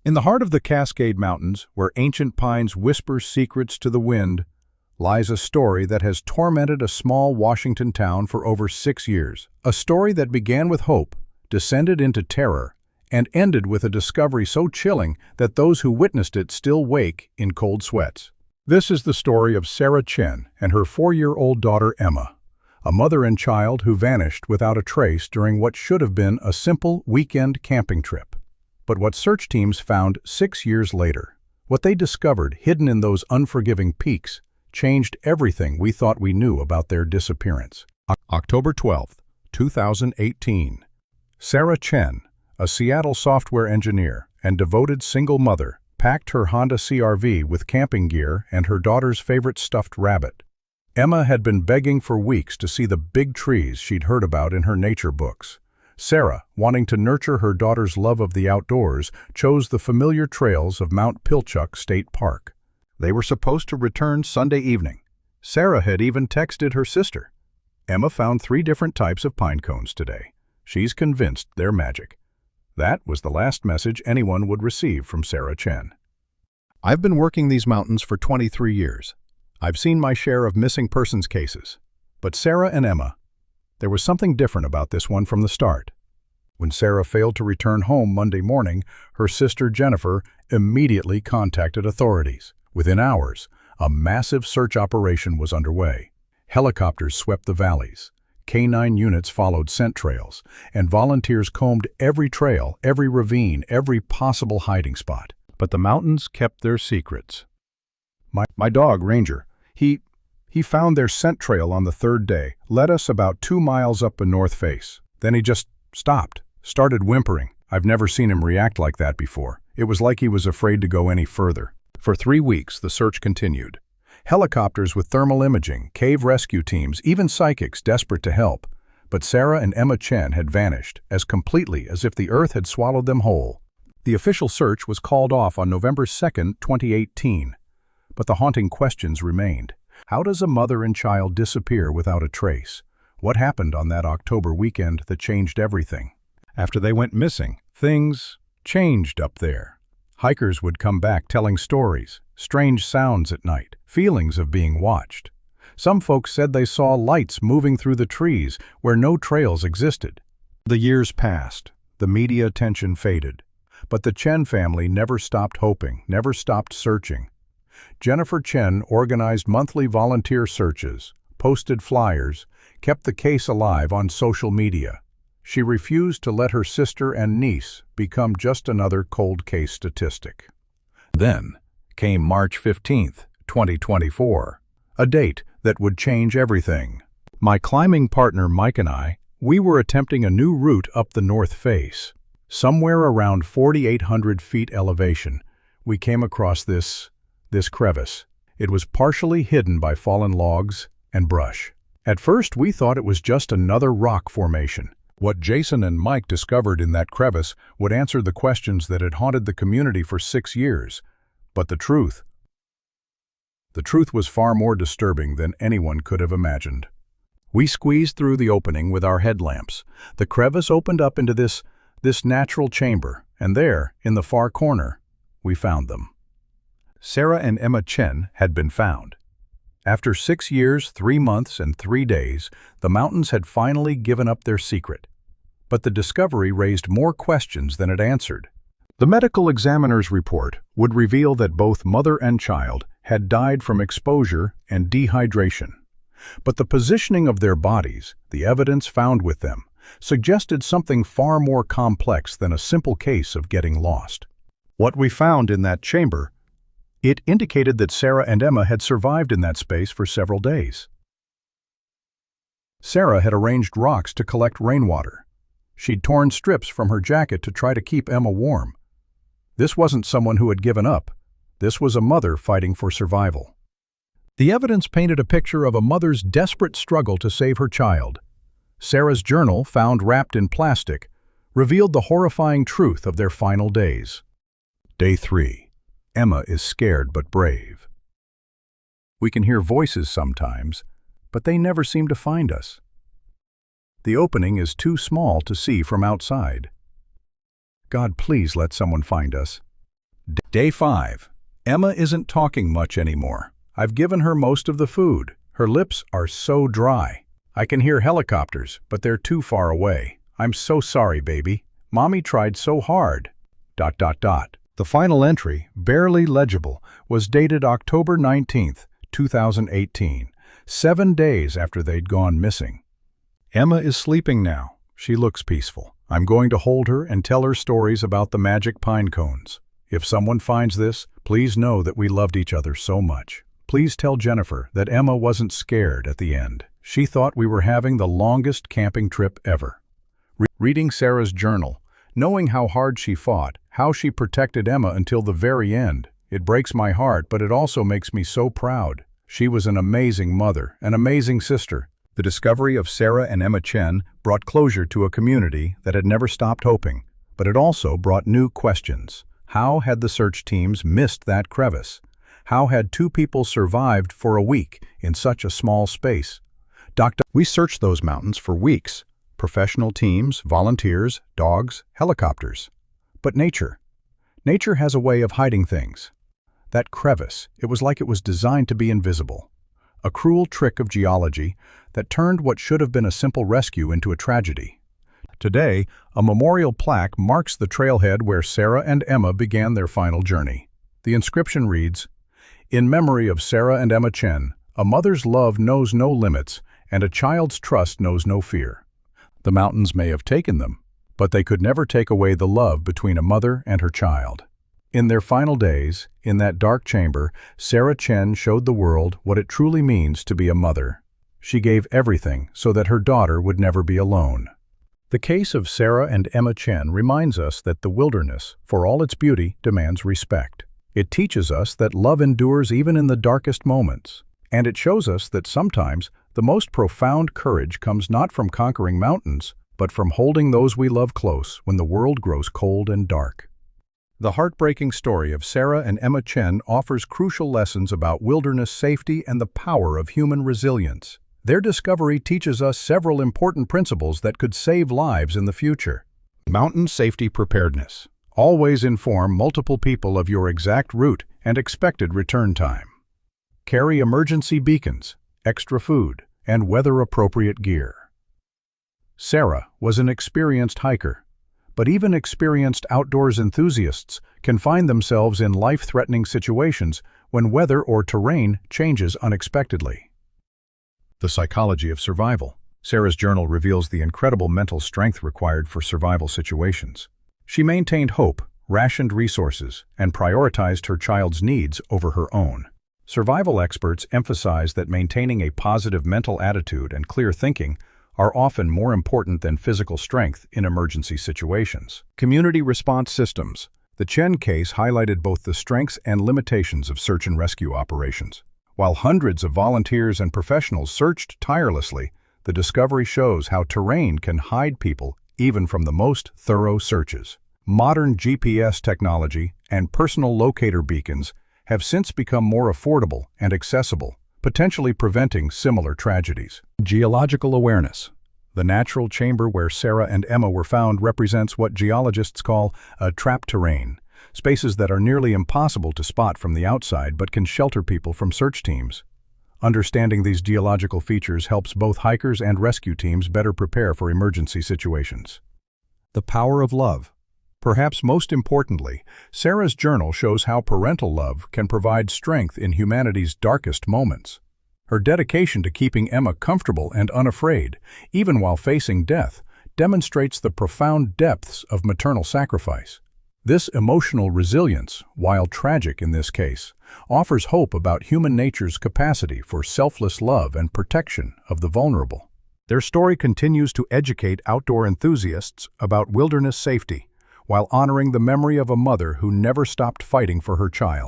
In the heart of the Cascade Mountains, where ancient pines whisper secrets to the wind, lies a story that has tormented a small Washington town for over 6 years. A story that began with hope, descended into terror, and ended with a discovery so chilling that those who witnessed it still wake in cold sweats. This is the story of Sarah Chen and her 4-year-old daughter Emma, a mother and child who vanished without a trace during what should have been a simple weekend camping trip. But what search teams found 6 years later, what they discovered hidden in those unforgiving peaks, changed everything we thought we knew about their disappearance. October 12, 2018. Sarah Chen, a Seattle software engineer and devoted single mother, packed her Honda CR-V with camping gear and her daughter's favorite stuffed rabbit. Emma had been begging for weeks to see the big trees she'd heard about in her nature books. Sarah, wanting to nurture her daughter's love of the outdoors, chose the familiar trails of Mount Pilchuck State Park. They were supposed to return Sunday evening. Sarah had even texted her sister. Emma found 3 different types of pine cones today. She's convinced they're magic. That was the last message anyone would receive from Sarah Chen. I've been working these mountains for 23 years. I've seen my share of missing persons cases. But Sarah and Emma, there was something different about this one from the start. When Sarah failed to return home Monday morning, her sister Jennifer immediately contacted authorities. Within hours, a massive search operation was underway. Helicopters swept the valleys, K-9 units followed scent trails, and volunteers combed every trail, every ravine, every possible hiding spot. But the mountains kept their secrets. My dog, Ranger, he found their scent trail on the 3rd day, led us about 2 miles up a north face. Then he just stopped, started whimpering. I've never seen him react like that before. It was like he was afraid to go any further. For 3 weeks, the search continued. Helicopters with thermal imaging, cave rescue teams, even psychics desperate to help. But Sarah and Emma Chen had vanished, as completely as if the earth had swallowed them whole. The official search was called off on November 2, 2018. But the haunting questions remained. How does a mother and child disappear without a trace? What happened on that October weekend that changed everything? After they went missing, things changed up there. Hikers would come back telling stories, strange sounds at night, feelings of being watched. Some folks said they saw lights moving through the trees where no trails existed. The years passed. The media attention faded. But the Chen family never stopped hoping, never stopped searching. Jennifer Chen organized monthly volunteer searches, posted flyers, kept the case alive on social media. She refused to let her sister and niece become just another cold case statistic. Then came March 15, 2024, a date that would change everything. My climbing partner Mike and we were attempting a new route up the north face. Somewhere around 4,800 feet elevation, we came across this crevice. It was partially hidden by fallen logs and brush. At first, we thought it was just another rock formation. What Jason and Mike discovered in that crevice would answer the questions that had haunted the community for 6 years. But the truth was far more disturbing than anyone could have imagined. We squeezed through the opening with our headlamps. The crevice opened up into this natural chamber, and there, in the far corner, we found them. Sarah and Emma Chen had been found. After 6 years, 3 months, and 3 days, the mountains had finally given up their secret. But the discovery raised more questions than it answered. The medical examiner's report would reveal that both mother and child had died from exposure and dehydration. But the positioning of their bodies, the evidence found with them, suggested something far more complex than a simple case of getting lost. What we found in that chamber, it indicated that Sarah and Emma had survived in that space for several days. Sarah had arranged rocks to collect rainwater. She'd torn strips from her jacket to try to keep Emma warm. This wasn't someone who had given up. This was a mother fighting for survival. The evidence painted a picture of a mother's desperate struggle to save her child. Sarah's journal, found wrapped in plastic, revealed the horrifying truth of their final days. Day 3. Emma is scared but brave. We can hear voices sometimes, but they never seem to find us. The opening is too small to see from outside. God, please let someone find us. Day 5. Emma isn't talking much anymore. I've given her most of the food. Her lips are so dry. I can hear helicopters, but they're too far away. I'm so sorry, baby. Mommy tried so hard. ... The final entry, barely legible, was dated October 19th, 2018, 7 days after they'd gone missing. Emma is sleeping now. She looks peaceful. I'm going to hold her and tell her stories about the magic pine cones. If someone finds this, please know that we loved each other so much. Please tell Jennifer that Emma wasn't scared at the end. She thought we were having the longest camping trip ever. Reading Sarah's journal, knowing how hard she fought, how she protected Emma until the very end, it breaks my heart, but it also makes me so proud. She was an amazing mother, an amazing sister. The discovery of Sarah and Emma Chen brought closure to a community that had never stopped hoping, but it also brought new questions. How had the search teams missed that crevice? How had 2 people survived for a week in such a small space? We searched those mountains for weeks. Professional teams, volunteers, dogs, helicopters. But nature has a way of hiding things. That crevice, it was like it was designed to be invisible. A cruel trick of geology that turned what should have been a simple rescue into a tragedy. Today, a memorial plaque marks the trailhead where Sarah and Emma began their final journey. The inscription reads, "In memory of Sarah and Emma Chen, a mother's love knows no limits, and a child's trust knows no fear." The mountains may have taken them, but they could never take away the love between a mother and her child. In their final days, in that dark chamber, Sarah Chen showed the world what it truly means to be a mother. She gave everything so that her daughter would never be alone. The case of Sarah and Emma Chen reminds us that the wilderness, for all its beauty, demands respect. It teaches us that love endures even in the darkest moments. And it shows us that sometimes the most profound courage comes not from conquering mountains, but from holding those we love close when the world grows cold and dark. The heartbreaking story of Sarah and Emma Chen offers crucial lessons about wilderness safety and the power of human resilience. Their discovery teaches us several important principles that could save lives in the future. Mountain safety preparedness. Always inform multiple people of your exact route and expected return time. Carry emergency beacons, extra food, and weather-appropriate gear. Sarah was an experienced hiker, but even experienced outdoors enthusiasts can find themselves in life-threatening situations when weather or terrain changes unexpectedly. The psychology of survival. Sarah's journal reveals the incredible mental strength required for survival situations. She maintained hope, rationed resources, and prioritized her child's needs over her own. Survival experts emphasize that maintaining a positive mental attitude and clear thinking are often more important than physical strength in emergency situations. Community response systems. The Chen case highlighted both the strengths and limitations of search and rescue operations. While hundreds of volunteers and professionals searched tirelessly, the discovery shows how terrain can hide people even from the most thorough searches. Modern GPS technology and personal locator beacons have since become more affordable and accessible, potentially preventing similar tragedies. Geological awareness. The natural chamber where Sarah and Emma were found represents what geologists call a trap terrain, spaces that are nearly impossible to spot from the outside but can shelter people from search teams. Understanding these geological features helps both hikers and rescue teams better prepare for emergency situations. The power of love. Perhaps most importantly, Sarah's journal shows how parental love can provide strength in humanity's darkest moments. Her dedication to keeping Emma comfortable and unafraid, even while facing death, demonstrates the profound depths of maternal sacrifice. This emotional resilience, while tragic in this case, offers hope about human nature's capacity for selfless love and protection of the vulnerable. Their story continues to educate outdoor enthusiasts about wilderness safety, while honoring the memory of a mother who never stopped fighting for her child.